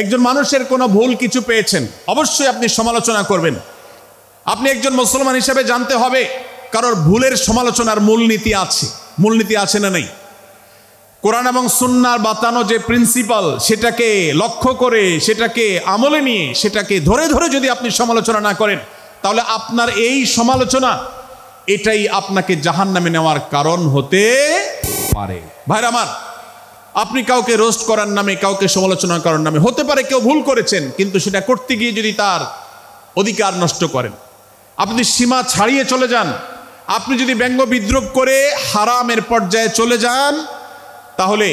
একজন মানুষের কোনো ভুল কিছু পেয়েছেন, অবশ্যই আপনি সমালোচনা করবেন। আপনি একজন মুসলমান হিসেবে জানতে হবে কারোর ভুলের সমালোচনার মূলনীতি আছে। মূলনীতি আছে না নেই? কোরআন এবং সুন্নাহর বাতানো যে প্রিন্সিপাল, সেটাকে লক্ষ্য করে, সেটাকে আমলে নিয়ে, সেটাকে ধরে ধরে যদি আপনি সমালোচনা না করেন, তাহলে আপনার এই সমালোচনা এটাই আপনাকে জাহান্নামে নেওয়ার কারণ হতে পারে। ভাইরা আমার, আপনি কাউকে রোস্ট করার নামে, কাউকে সমালোচনা করার নামে, হতে পারে কেউ ভুল করেছেন, কিন্তু সেটা করতে গিয়ে যদি তার অধিকার নষ্ট করেন, আপনি সীমা ছাড়িয়ে চলে যান, আপনি যদি ব্যঙ্গ বিদ্রুপ করে হারামের পর্যায়ে চলে যান, তাহলে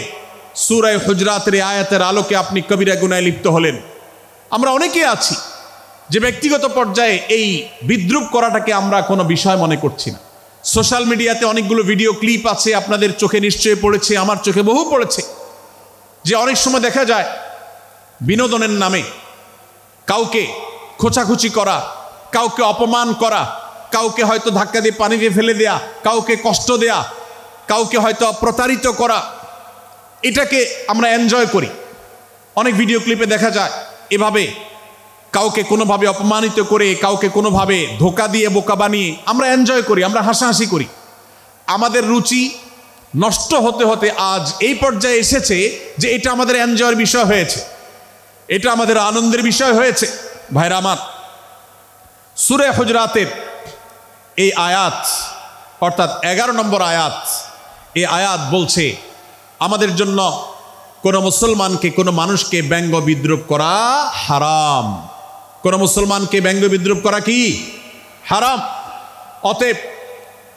সূরা হুজরাতের আয়াতের আলোকে আপনি কবিরা গুনাহে লিপ্ত হলেন। আমরা অনেকে আছি যে ব্যক্তিগত পর্যায়ে এই বিদ্রুপ করাটাকে আমরা কোনো বিষয় মনে করছি না। সোশ্যাল মিডিয়াতে অনেকগুলো ভিডিও ক্লিপ আছে, আপনাদের চোখে নিশ্চয়ই পড়েছে, আমার চোখে বহু পড়েছে, যে অনেক সময় দেখা যায় বিনোদনের নামে কাউকে খোঁচাখুচি করা, কাউকে অপমান করা, কাউকে হয়তো ধাক্কা দিয়ে পানি দিয়ে ফেলে দেয়া, কাউকে কষ্ট দেয়া, কাউকে হয়তো প্রতারিত করা, এটাকে আমরা এনজয় করি। অনেক ভিডিও ক্লিপে দেখা যায় এভাবে কাউকে কোনোভাবে অপমানিত করে, কাউকে কোনোভাবে ধোকা দিয়ে বোকা বানিয়ে আমরা এনজয় করি, আমরা হাসাহাসি করি। আমাদের রুচি নষ্ট হতে হতে আজ এই পর্যায়ে এসেছে যে এটা আমাদের এনজয়ের বিষয় হয়েছে, এটা আমাদের আনন্দের বিষয় হয়েছে। ভাইরা আমার, সূরা হুজরাতের এই আয়াত, অর্থাৎ 11 নম্বর আয়াত, এই আয়াত বলছে আমাদের জন্য কোনো মুসলমানকে, কোনো মানুষকে ব্যঙ্গ বিদ্রুপ করা হারাম। কোনো মুসলমানকে ব্যঙ্গ বিদ্রুপ করা কি হারাম। অতএব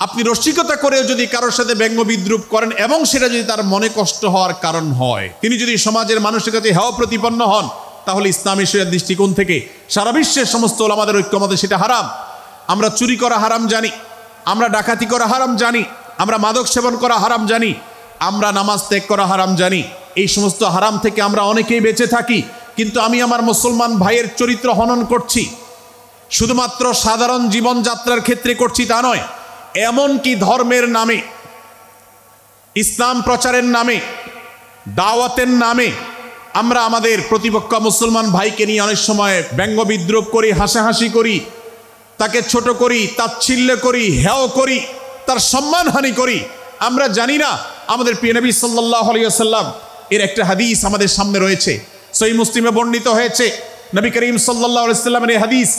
আপনি রসিকতা করেও যদি কারোর সাথে ব্যঙ্গ বিদ্রুপ করেন এবং সেটা যদি তার মনে কষ্ট হওয়ার কারণ হয়, তিনি যদি সমাজের মানুষের কাছে হেয় প্রতিপন্ন হন, তাহলে ইসলামী শরীয়তের দৃষ্টিকোণ থেকে সারা বিশ্বের সমস্ত ওলামাদের ঐক্যমতে সেটা হারাম। আমরা চুরি করা হারাম জানি, আমরা ডাকাতি করা হারাম জানি, আমরা মাদক সেবন করা হারাম জানি, আমরা নামাজ ত্যাগ করা হারাম জানি। এই সমস্ত হারাম থেকে আমরা অনেকেই বেঁচে থাকি, কিন্তু আমি আমার মুসলমান ভাইয়ের চরিত্র হনন করছি, শুধুমাত্র সাধারণ জীবনযাত্রার ক্ষেত্রে করছি তা নয়, এমনকি ধর্মের নামে, ইসলাম প্রচারের নামে, দাওয়াতের নামে আমরা আমাদের প্রতিপক্ষ মুসলমান ভাইকে নিয়ে অনেক সময় ব্যঙ্গ বিদ্রুপ করি, হাসাহাসি করি, তাকে ছোট করি, তাচ্ছিল্য করি, হেয় করি, তার সম্মানহানি করি। আমরা জানি না আমাদের প্রিয় নবী সাল্লাল্লাহু আলাইহি ওয়াসাল্লাম এর একটা হাদিস আমাদের সামনে রয়েছে, সহিহ মুসলিমে বর্ণিত হয়েছে। নবী করিম সাল্লাল্লাহু আলাইহি ওয়াসাল্লামের এই হাদিস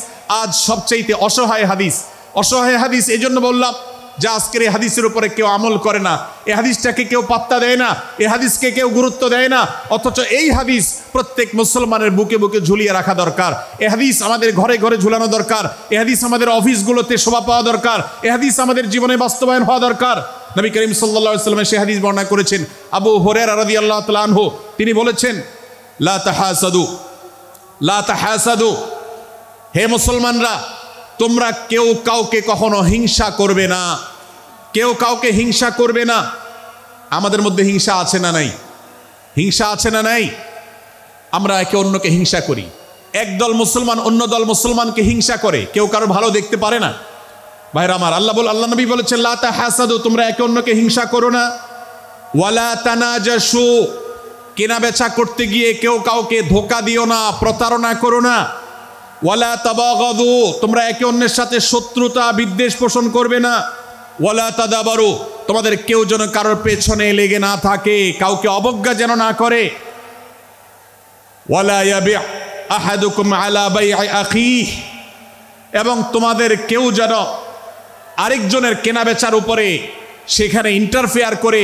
আজ সবচাইতে অসহায় হাদিস। অসহায় হাদিস এই জন্য বললাম যে আজকের এই হাদিসের উপরে কেউ আমল করে না, এই হাদিসটাকে কেউ পাত্তা দেয় না, এই হাদিসকে কেউ গুরুত্ব দেয় না, অথচ এই হাদিস প্রত্যেক মুসলমানের বুকে বুকে ঝুলিয়ে রাখা দরকার। এই হাদিস আমাদের ঘরে ঘরে ঝুলানো দরকার, এই হাদিস আমাদের অফিসগুলোতে শোভা পাওয়া দরকার, এই হাদিস আমাদের জীবনে বাস্তবায়ন হওয়া দরকার। নবী করিম সাল্লাল্লাহু আলাইহি ওয়াসাল্লাম সেই হাদিস বর্ণনা করেছেন। আবু হুরায়রা রাদিয়াল্লাহু তাআলা আনহু তিনি বলেছেন, লা তাহাসাদু, লা তাহাসাদু, হে মুসলমানরা, তোমরা কেউ কাউকে কখনো হিংসা করবে না, কেউ কাউকে হিংসা করবে না। আমাদের মধ্যে হিংসা আছে না নাই? হিংসা আছে না নাই? আমরা একে অন্যকে হিংসা করি। একদল মুসলমান অন্য দল মুসলমানকে হিংসা করে, কেউ কারো ভালো দেখতে পারে না। ভাইরা আমার, আল্লাহ নবী বলেছেন, লা তাহাসাদু, তোমরা একে অন্যকে হিংসা করো না। ওয়ালা তানাজাসু, কেনা বেচা করতে গিয়ে কেউ কাউকে ধোকা দিও না, প্রতারণা করো না। ওয়ালা তাবাগাদু, তোমরা একে অন্যের সাথে শত্রুতা বিদ্বেষ পোষণ করবে না। ওয়ালা তাদাবারু, তোমাদের কেউ যেন কারোর পেছনে লেগে না থাকে, কাউকে অবজ্ঞা যেন না করে। ওয়ালা ইয়াবি আহাদুকুম আলা বাই'i আখিহি, এবং তোমাদের কেউ যেন আরেকজনের কেনাবেচার উপরে সেখানে ইন্টারফেয়ার করে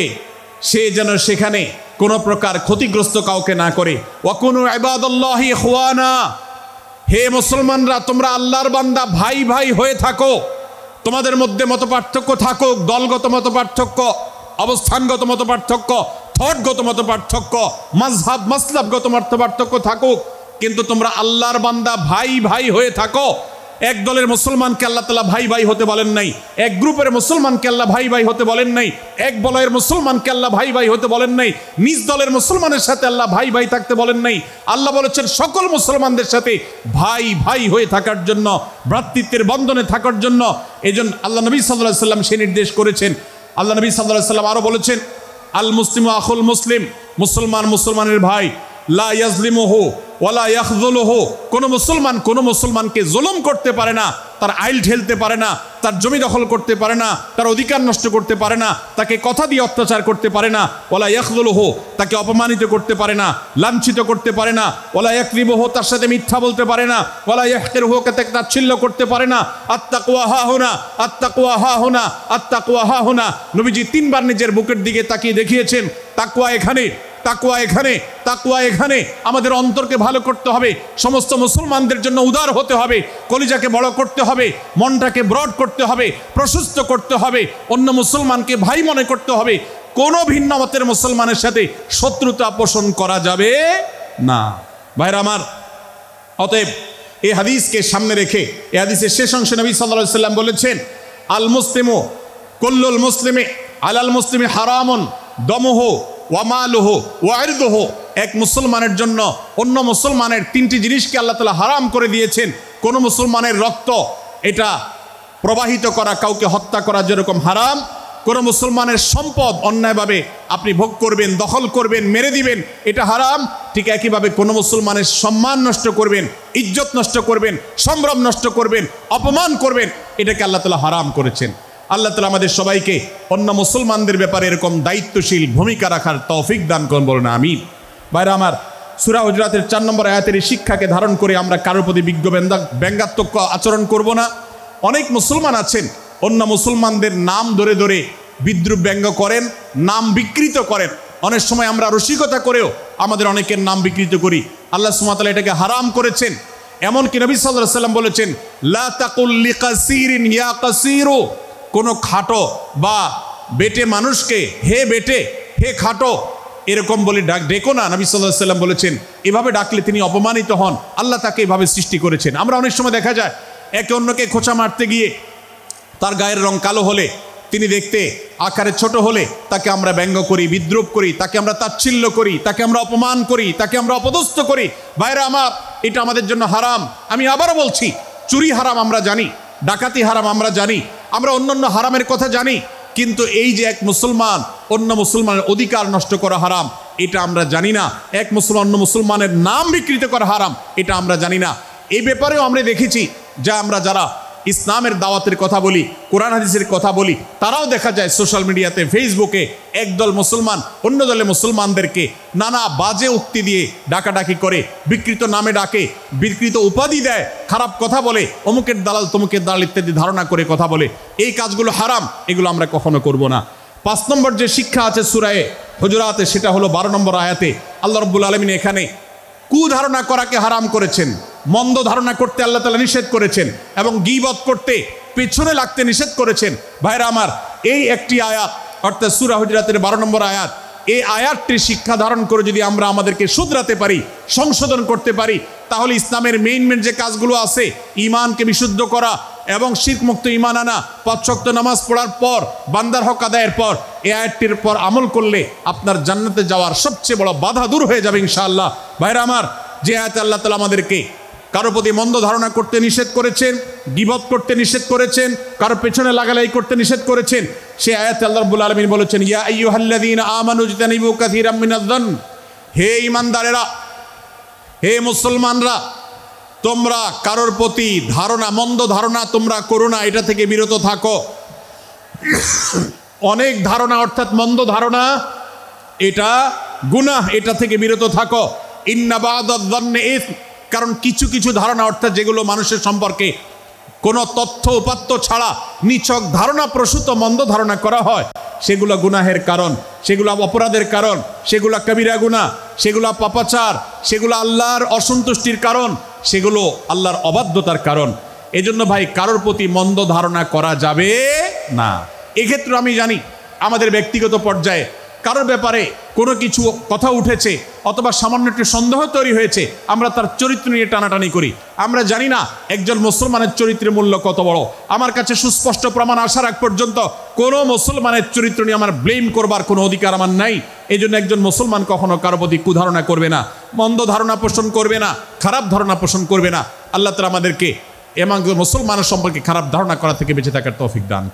সে যেন সেখানে কোনো প্রকার ক্ষতিগ্রস্ত কাউকে না করে। ওয়াকুনু ইবাদাল্লাহি ইখওয়ানা, হে মুসলমানরা, তোমরা আল্লাহর বান্দা, ভাই ভাই হয়ে থাকো। তোমাদের মধ্যে মতপার্থক্য থাকুক, দলগত মতপার্থক্য, অবস্থানগত মতপার্থক্য, থটগত মতপার্থক্য, মাযহাব মাসলাবগত মতপার্থক্য থাকুক, কিন্তু তোমরা আল্লাহর বান্দা, ভাই ভাই হয়ে থাকো। এক দলের মুসলমানকে আল্লাহ তাআলা ভাই ভাই হতে বলেন নাই, এক গ্রুপের মুসলমানকে আল্লাহ ভাই ভাই হতে বলেন নাই, এক বলয়ের মুসলমানকে আল্লাহ ভাই ভাই হতে বলেন নাই, নিজ দলের মুসলমানের সাথে আল্লাহ ভাই ভাই থাকতে বলেন নাই। আল্লাহ বলেছেন সকল মুসলমানদের সাথে ভাই ভাই হয়ে থাকার জন্য, ভ্রাতৃত্বের বন্ধনে থাকার জন্য। এজন্য আল্লাহ নবী সাল্লাল্লাহু আলাইহি ওয়াসাল্লাম সে নির্দেশ করেছেন। আল্লাহ নবী সাল্লাল্লাহু আলাইহি ওয়াসাল্লাম আরও বলেছেন, আল মুসলিমু আখুল মুসলিম, মুসলমান মুসলমানের ভাই। লা ইয়াজলিমুহু ওয়ালা ইয়াখযুলুহু, কোনো মুসলমান কোনো মুসলমানকে জুলুম করতে পারে না, তার আইল ঠেলতে পারে না, তার জমি দখল করতে পারে না, তার অধিকার নষ্ট করতে পারে না, তাকে কথা দিয়ে অত্যাচার করতে পারে না, ওয়ালা ইয়াখযুলুহু, তাকে অপমানিত করতে পারে না, লাঞ্ছিত করতে পারে না, ওয়ালা ইয়াকযিবুহু, তার সাথে মিথ্যা বলতে পারে না, ওয়ালা ইয়াহকিরুহু, তাকে তাচ্ছিল্য করতে পারে না। আত্তাকওয়া হাহুনা, আত্তাকওয়া হাহুনা, আত্তাকওয়া হাহুনা। নবীজি তিনবার নিজের বুকের দিকে তাকিয়ে দেখিয়েছেন, তাকওয়া এখানে, তাকওয়া এখানে, তাকওয়া এখানে। আমাদের অন্তরকে ভালো করতে হবে, সমস্ত মুসলমানদের জন্য উদার হতে হবে, কলিজাকে বড় করতে হবে, মনটাকে ব্রড করতে হবে, প্রশস্ত করতে হবে, অন্য মুসলমানকে ভাই মনে করতে হবে। কোনো ভিন্ন মতের মুসলমানের সাথে শত্রুতা পোষণ করা যাবে না। ভাইরা আমার, অতএব এই হাদিসকে সামনে রেখে এই হাদিসের শেষ অংশে নবী সাল্লাল্লাহু আলাইহি ওয়াসাল্লাম বলেছেন, আল মুসলিমু কুল্লুল মুসলিমি আলাল মুসলিমি হারামুন দমুহু ওয়া মালুহু ওয়া ইরদুহু। এক মুসলমানের জন্য অন্য মুসলমানের তিনটি জিনিসকে আল্লাহ তাআলা হারাম করে দিয়েছেন। কোন মুসলমানের রক্ত এটা প্রবাহিত করা, কাউকে হত্যা করা যেরকম হারাম, কোন মুসলমানের সম্পদ অন্যায়ভাবে আপনি ভোগ করবেন, দখল করবেন, মেরে দিবেন, এটা হারাম। ঠিক একইভাবে কোন মুসলমানের সম্মান নষ্ট করবেন, ইজ্জত নষ্ট করবেন, সম্ভ্রম নষ্ট করবেন, অপমান করবেন, এটাকে আল্লাহ তাআলা হারাম করেছেন। আল্লাহ তাআলা আমাদের সবাইকে অন্য মুসলমানদের ব্যাপারে এরকম দায়িত্বশীল ভূমিকা রাখার তৌফিক দান করুন, বলুন আমিন। ভাইরা আমার, সূরা হুজুরাতের 4 নম্বর আয়াতের এই শিক্ষাকে ধারণ করে আমরা কারোর প্রতি ব্যঙ্গাত্মক আচরণ করব না। অনেক মুসলমান আছেন অন্য মুসলমানদের নাম ধরে ধরে বিদ্রুপ ব্যঙ্গ করেন, নাম বিকৃত করেন। অনেক সময় আমরা রসিকতা করেও আমাদের অনেকের নাম বিকৃত করি। আল্লাহ সুবহানাহু ওয়া তাআলা এটাকে হারাম করেছেন। এমনকি নবী সাল্লাল্লাহু আলাইহি ওয়াসাল্লাম বলেছেন, লা তাকুল লিকাসিরিন ইয়া কাসিরু, কোনো খাটো বা বেটে মানুষকে হে বেটে, হে খাটো এরকম বলে ডেকো না। নবী সাল্লাল্লাহু আলাইহি ওয়াসাল্লাম বলেছেন, এভাবে ডাকলে তিনি অপমানিত হন। আল্লাহ তাকে এভাবে সৃষ্টি করেছেন। আমরা অনেক সময় দেখা যায় একে অন্যকে খোঁচা মারতে গিয়ে তার গায়ের রং কালো হলে, তিনি দেখতে আকারে ছোট হলে তাকে আমরা ব্যঙ্গ করি, বিদ্রুপ করি, তাকে আমরা তাচ্ছিল্য করি, তাকে আমরা অপমান করি, তাকে আমরা অপদস্থ করি। ভাইরা আমার, এটা আমাদের জন্য হারাম। আমি আবারও বলছি, চুরি হারাম আমরা জানি, ডাকাতি হারাম আমরা জানি, আমরা অন্যান্য হারামের কথা জানি, কিন্তু এই যে এক মুসলমান অন্য মুসলমানের অধিকার নষ্ট করা হারাম, এটা আমরা জানি না। এক মুসলমান অন্য মুসলমানের নাম বিকৃত করা হারাম, এটা আমরা জানি না। এই ব্যাপারেও আমরা দেখেছি যে আমরা যারা ইসলামের দাওয়াতের কথা বলি, কোরআন হাদিসের কথা বলি, তারাও দেখা যায় সোশ্যাল মিডিয়াতে, ফেসবুকে একদল মুসলমান অন্য দলে মুসলমানদেরকে নানা বাজে উক্তি দিয়ে ডাকাডাকি করে, বিকৃত নামে ডাকে, বিকৃত উপাধি দেয়, খারাপ কথা বলে, অমুকের দালাল তমুকের দালাল ইত্যাদি ধারণা করে কথা বলে। এই কাজগুলো হারাম, এগুলো আমরা কখনো করব না। 5 নম্বর যে শিক্ষা আছে সূরা হুজুরাতে, সেটা হলো 12 নম্বর আয়াতে আল্লাহ রাব্বুল আলামিন এখানে কুধারণা করাকে হারাম করেছেন, মন্দ ধারণা করতে আল্লাহ তাআলা নিষেধ করেছেন, এবং গীবত করতে, পেছনে লাগতে নিষেধ করেছেন। ভাইরা আমার, এই একটি আয়াত অর্থাৎ সূরা হুজুরাতের 12 নম্বর আয়াত, এই আয়াতটির শিক্ষা ধারণ করে যদি আমরা আমাদেরকে শুধরাতে পারি, সংশোধন করতে পারি, তাহলে ইসলামের মেইন যে কাজগুলো আছে, ঈমানকে বিশুদ্ধ করা এবং শিরকমুক্ত ঈমান আনা, 5 ওয়াক্ত নামাজ পড়ার পর, বান্দার হক আদায়ের পর, এই আয়াতটির পর আমল করলে আপনার জান্নাতে যাওয়ার সবচেয়ে বড় বাধা দূর হয়ে যাবে ইনশাআল্লাহ। ভাইরা আমার, যে আয়াতে আল্লাহ তাআলা আমাদেরকে কারো প্রতি মন্দ ধারণা করতে নিষেধ করেছেন, গীবত করতে নিষেধ করেছেন, কারো পেছনে লাগালাই করতে নিষেধ করেছেন, সে আয়াতে আল্লাহ রাব্বুল আলামিন বলেছেন, ইয়া আইয়ুহাল্লাযীনা আমানু ইজতানিবু কাসীরাম মিনায-যন্ন, হে ঈমানদারেরা, হে মুসলমানরা, তোমরা কারোর প্রতি ধারণা, মন্দ ধারণা তোমরা করো না, এটা থেকে বিরত থাকো। অনেক ধারণা অর্থাৎ মন্দ ধারণা, এটা গুনাহ, এটা থেকে বিরত থাকো। ইন্না বা'দায-যন্নি ইসম, কারণ কিছু কিছু ধারণা অর্থাৎ যেগুলো মানুষের সম্পর্কে কোনো তথ্য উপাত্ত ছাড়া নিছক ধারণা প্রসূত মন্দ ধারণা করা হয়, সেগুলো গুনাহের কারণ, সেগুলো অপরাধের কারণ, সেগুলো কবিরা গুনাহ, সেগুলো পাপাচার, সেগুলো আল্লাহর অসন্তুষ্টির কারণ, সেগুলো আল্লাহর অবাধ্যতার কারণ। এজন্য ভাই, কারোর প্রতি মন্দ ধারণা করা যাবে না। এক্ষেত্রে আমি জানি আমাদের ব্যক্তিগত পর্যায়ে কারোর ব্যাপারে কোনো কিছু কথা উঠেছে অথবা সামান্য একটু সন্দেহ তৈরি হয়েছে, আমরা তার চরিত্র নিয়ে টানাটানি করি। আমরা জানি না একজন মুসলমানের চরিত্রের মূল্য কত বড়। আমার কাছে সুস্পষ্ট প্রমাণ আসার আগ পর্যন্ত কোনো মুসলমানের চরিত্র নিয়ে আমার ব্লেম করবার কোনো অধিকার আমার নাই। এই জন্য একজন মুসলমান কখনো কারো প্রতি কুধারণা করবে না, মন্দ ধারণা পোষণ করবে না, খারাপ ধারণা পোষণ করবে না। আল্লাহ তাআলা আমাদেরকে এবং মুসলমানের সম্পর্কে খারাপ ধারণা করা থেকে বেঁচে থাকার তৌফিক দান।